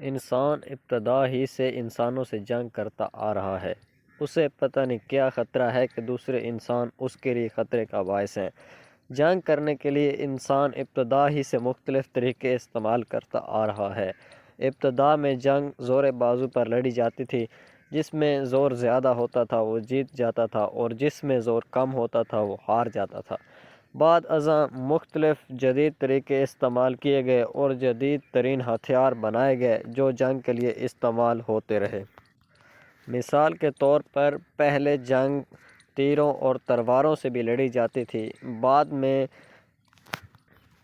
انسان ابتدا ہی سے انسانوں سے جنگ کرتا آ رہا ہے۔ اسے پتہ نہیں کیا خطرہ ہے کہ دوسرے انسان اس کے لیے خطرے کا باعث ہیں۔ جنگ کرنے کے لیے انسان ابتدا ہی سے مختلف طریقے استعمال کرتا آ رہا ہے۔ ابتدا میں جنگ زور بازو پر لڑی جاتی تھی۔ جس میں زور زیادہ ہوتا تھا وہ جیت جاتا تھا اور جس میں زور کم ہوتا تھا وہ ہار جاتا تھا۔ بعد ازاں مختلف جدید طریقے استعمال کیے گئے اور جدید ترین ہتھیار بنائے گئے جو جنگ کے لیے استعمال ہوتے رہے۔ مثال کے طور پر پہلے جنگ تیروں اور تلواروں سے بھی لڑی جاتی تھی۔ بعد میں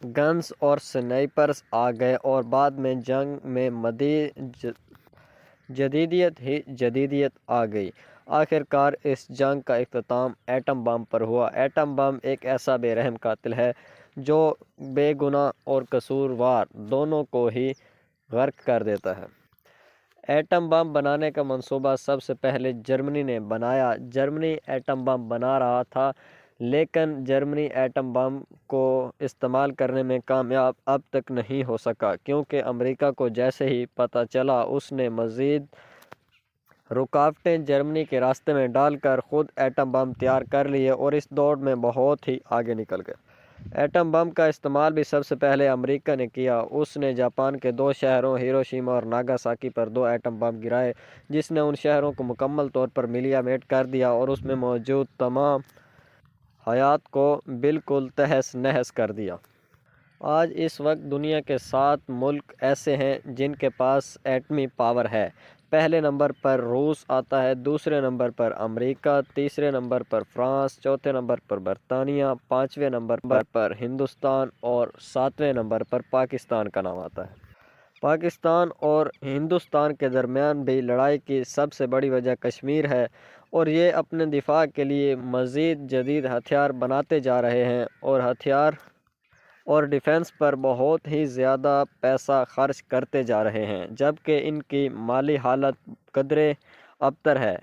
گنز اور سنائپرز آ گئے اور بعد میں جنگ میں جدیدیت ہی جدیدیت آ گئی۔ آخر کار اس جنگ کا اختتام ایٹم بم پر ہوا۔ ایٹم بم ایک ایسا بے رحم قاتل ہے جو بے گناہ اور قصوروار دونوں کو ہی غرق کر دیتا ہے۔ ایٹم بم بنانے کا منصوبہ سب سے پہلے جرمنی نے بنایا۔ جرمنی ایٹم بم بنا رہا تھا لیکن جرمنی ایٹم بم کو استعمال کرنے میں کامیاب اب تک نہیں ہو سکا کیونکہ امریکہ کو جیسے ہی پتہ چلا اس نے مزید رکاوٹیں جرمنی کے راستے میں ڈال کر خود ایٹم بم تیار کر لیے اور اس دوڑ میں بہت ہی آگے نکل گئے۔ ایٹم بم کا استعمال بھی سب سے پہلے امریکہ نے کیا۔ اس نے جاپان کے 2 شہروں ہیروشیما اور ناگاساکی پر 2 ایٹم بم گرائے جس نے ان شہروں کو مکمل طور پر ملیہ میٹ کر دیا اور اس میں موجود تمام حیات کو بالکل تہس نہس کر دیا۔ آج اس وقت دنیا کے 7 ملک ایسے ہیں جن کے پاس ایٹمی پاور ہے۔ پہلے نمبر پر روس آتا ہے، دوسرے نمبر پر امریکہ، تیسرے نمبر پر فرانس، چوتھے نمبر پر برطانیہ، 5ویں نمبر پر ہندوستان اور 7ویں نمبر پر پاکستان کا نام آتا ہے۔ پاکستان اور ہندوستان کے درمیان بھی لڑائی کی سب سے بڑی وجہ کشمیر ہے اور یہ اپنے دفاع کے لیے مزید جدید ہتھیار بناتے جا رہے ہیں اور ہتھیار اور ڈیفنس پر بہت ہی زیادہ پیسہ خرچ کرتے جا رہے ہیں جبکہ ان کی مالی حالت قدرے ابتر ہے۔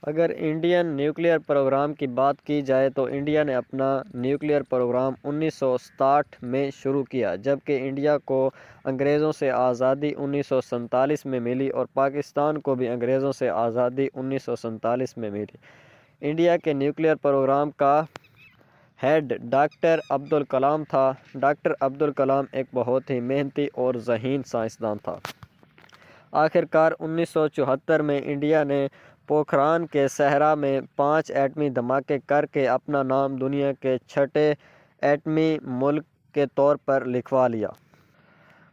اگر انڈین نیوکلیئر پروگرام کی بات کی جائے تو انڈیا نے اپنا نیوکلیئر پروگرام 1967 میں شروع کیا جبکہ انڈیا کو انگریزوں سے آزادی 1947 میں ملی اور پاکستان کو بھی انگریزوں سے آزادی 1947 میں ملی۔ انڈیا کے نیوکلیئر پروگرام کا ہیڈ ڈاکٹر عبدالکلام تھا۔ ڈاکٹر عبدالکلام ایک بہت ہی محنتی اور ذہین سائنسدان تھا۔ آخر کار 1974 میں انڈیا نے پوکھران کے صحرا میں 5 ایٹمی دھماکے کر کے اپنا نام دنیا کے 6 ایٹمی ملک کے طور پر لکھوا لیا۔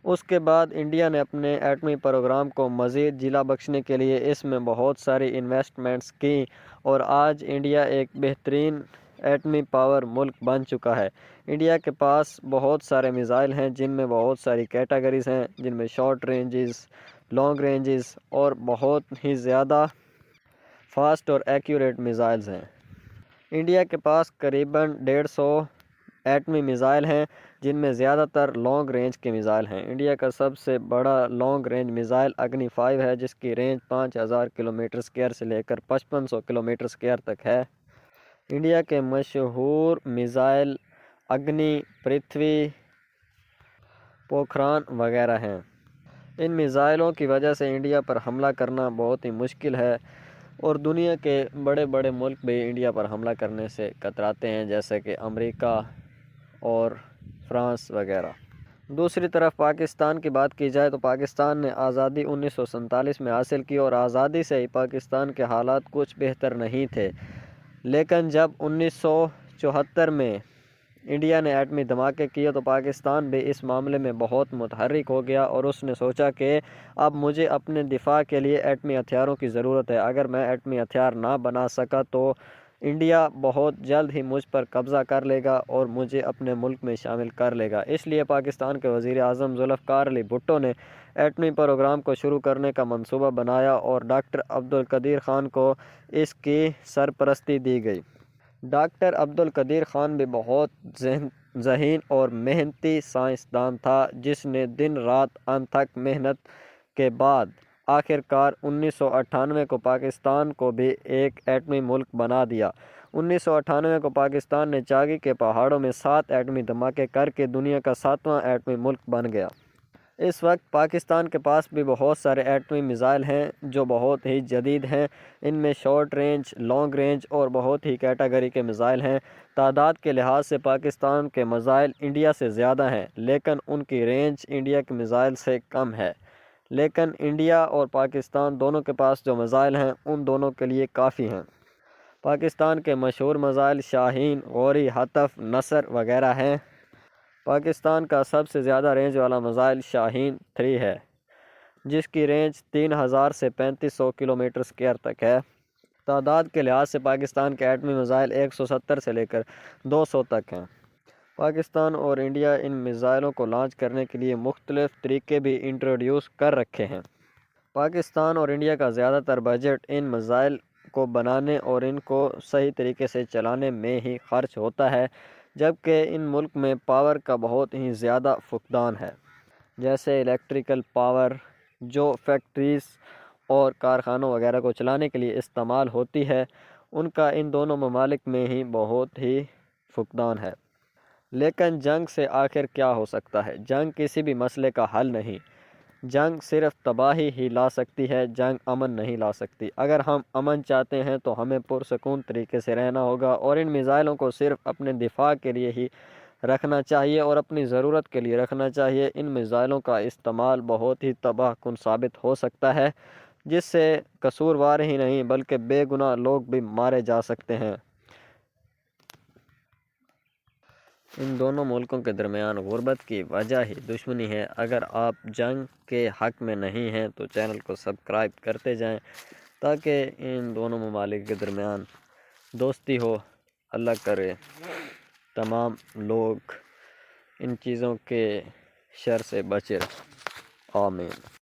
اس کے بعد انڈیا نے اپنے ایٹمی پروگرام کو مزید جلا بخشنے کے لیے اس میں بہت ساری انویسٹمنٹس کی اور آج انڈیا ایک بہترین ایٹمی پاور ملک بن چکا ہے۔ انڈیا کے پاس بہت سارے میزائل ہیں جن میں بہت ساری کیٹیگریز ہیں جن میں شارٹ رینجز، لانگ رینجز اور بہت ہی زیادہ فاسٹ اور ایکیوریٹ میزائلز ہیں۔ انڈیا کے پاس قریباً 150 ایٹمی میزائل ہیں جن میں زیادہ تر لانگ رینج کے میزائل ہیں۔ انڈیا کا سب سے بڑا لانگ رینج میزائل اگنی 5 ہے جس کی رینج 5000 کلومیٹر اسکوائر سے لے کر 5500 کلومیٹر اسکوائر تک ہے۔ انڈیا کے مشہور میزائل اگنی، پرتھوی، پوکھران وغیرہ ہیں۔ ان میزائلوں کی وجہ سے انڈیا پر حملہ کرنا بہت ہی مشکل ہے اور دنیا کے بڑے بڑے ملک بھی انڈیا پر حملہ کرنے سے کتراتے ہیں جیسے کہ امریکہ اور فرانس وغیرہ۔ دوسری طرف پاکستان کی بات کی جائے تو پاکستان نے آزادی 1947 میں حاصل کی اور آزادی سے ہی پاکستان کے حالات کچھ بہتر نہیں تھے لیکن جب 1974 میں انڈیا نے ایٹمی دھماکے کیے تو پاکستان بھی اس معاملے میں بہت متحرک ہو گیا اور اس نے سوچا کہ اب مجھے اپنے دفاع کے لیے ایٹمی ہتھیاروں کی ضرورت ہے۔ اگر میں ایٹمی ہتھیار نہ بنا سکا تو انڈیا بہت جلد ہی مجھ پر قبضہ کر لے گا اور مجھے اپنے ملک میں شامل کر لے گا۔ اس لیے پاکستان کے وزیر اعظم ذوالفقار علی بھٹو نے ایٹمی پروگرام کو شروع کرنے کا منصوبہ بنایا اور ڈاکٹر عبدالقدیر خان کو اس کی سرپرستی دی گئی۔ ڈاکٹر عبدالقدیر خان بھی بہت ذہین اور محنتی سائنسدان تھا جس نے دن رات انتھک محنت کے بعد آخر کار 1998 کو پاکستان کو بھی ایک ایٹمی ملک بنا دیا۔ 1998 کو پاکستان نے چاگی کے پہاڑوں میں 7 ایٹمی دھماکے کر کے دنیا کا 7واں ایٹمی ملک بن گیا۔ اس وقت پاکستان کے پاس بھی بہت سارے ایٹمی میزائل ہیں جو بہت ہی جدید ہیں۔ ان میں شارٹ رینج، لانگ رینج اور بہت ہی کیٹیگری کے میزائل ہیں۔ تعداد کے لحاظ سے پاکستان کے میزائل انڈیا سے زیادہ ہیں، لیکن ان کی رینج انڈیا کے میزائل سے کم ہے۔ لیکن انڈیا اور پاکستان دونوں کے پاس جو میزائل ہیں ان دونوں کے لیے کافی ہیں۔ پاکستان کے مشہور میزائل شاہین، غوری، ہدف، نصر وغیرہ ہیں۔ پاکستان کا سب سے زیادہ رینج والا میزائل شاہین 3 ہے، جس کی رینج 3000 سے 3500 کلومیٹر اسکوائر تک ہے۔ تعداد کے لحاظ سے پاکستان کے ایٹمی میزائل 170 سے لے کر 200 تک ہیں۔ پاکستان اور انڈیا ان میزائلوں کو لانچ کرنے کے لیے مختلف طریقے بھی انٹروڈیوس کر رکھے ہیں۔ پاکستان اور انڈیا کا زیادہ تر بجٹ ان میزائل کو بنانے اور ان کو صحیح طریقے سے چلانے میں ہی خرچ ہوتا ہے، جبکہ ان ملک میں پاور کا بہت ہی زیادہ فقدان ہے، جیسے الیکٹریکل پاور جو فیکٹریز اور کارخانوں وغیرہ کو چلانے کے لیے استعمال ہوتی ہے، ان کا ان دونوں ممالک میں ہی بہت ہی فقدان ہے۔ لیکن جنگ سے آخر کیا ہو سکتا ہے؟ جنگ کسی بھی مسئلے کا حل نہیں۔ جنگ صرف تباہی ہی لا سکتی ہے، جنگ امن نہیں لا سکتی۔ اگر ہم امن چاہتے ہیں تو ہمیں پرسکون طریقے سے رہنا ہوگا اور ان میزائلوں کو صرف اپنے دفاع کے لیے ہی رکھنا چاہیے اور اپنی ضرورت کے لیے رکھنا چاہیے۔ ان میزائلوں کا استعمال بہت ہی تباہ کن ثابت ہو سکتا ہے، جس سے قصوروار ہی نہیں بلکہ بے گناہ لوگ بھی مارے جا سکتے ہیں۔ ان دونوں ملکوں کے درمیان غربت کی وجہ ہی دشمنی ہے۔ اگر آپ جنگ کے حق میں نہیں ہیں تو چینل کو سبسکرائب کرتے جائیں تاکہ ان دونوں ممالک کے درمیان دوستی ہو۔ اللہ کرے تمام لوگ ان چیزوں کے شر سے بچے رہیں۔ آمین۔